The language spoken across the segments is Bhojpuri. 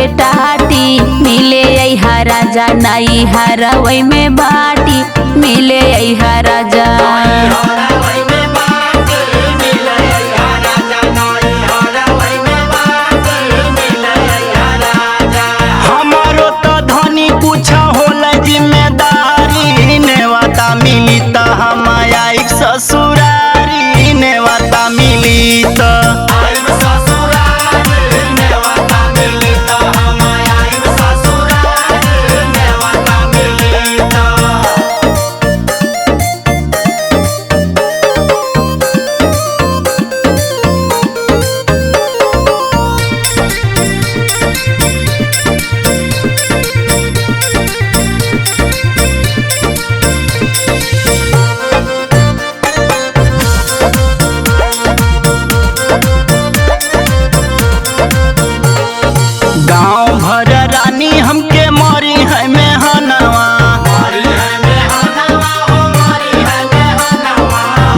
के टाटी मिले अइहा राजा नई हरवई में बाटी मिले अइहा राजा। हमारो तो धनी कुछ होला जिम्मेदारी नेवाता मिली त हम आइब ससुरारी नेवाता मिली त गाँव भर रानी हमके मरी है मेहनवा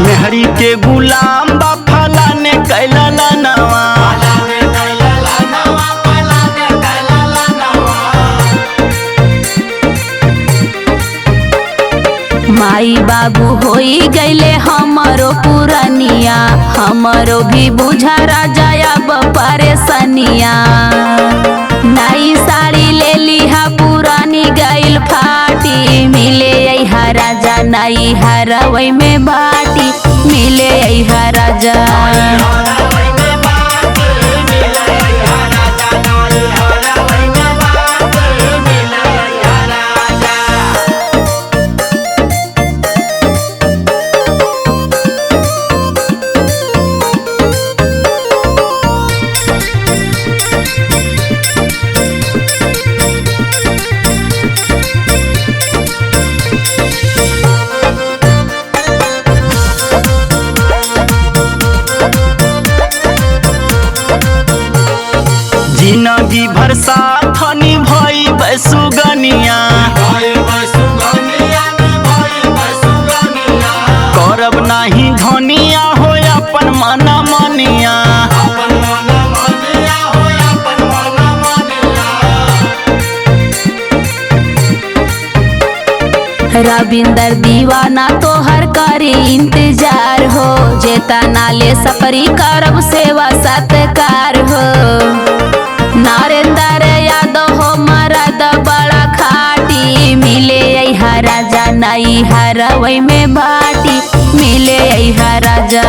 मेहरी के गुलाम बा फलाने कैला नवा। माई बाबू होई गईले हमरो पुरनिया हमरो भी बुझा राजा अब परेशानिया। नई साड़ी ले लिहा पुरानी गईल फाटी मिले अइहा राजा नई हरवई में बाटी मिले अइहा राजा। जिंदगी भर साथनी भई बैसुगनिया करब नाही धनिया हो अपन मना मनिया। रविंदर दीवाना तोहर करी इंतजार हो जेता नाले सफरी करब सेवा सत्कार हो। नरेंद्र यादव हो मरद बड़ा खाटी मिले अइहा राजा नई हरवई में बाटी मिले अइहा राजा।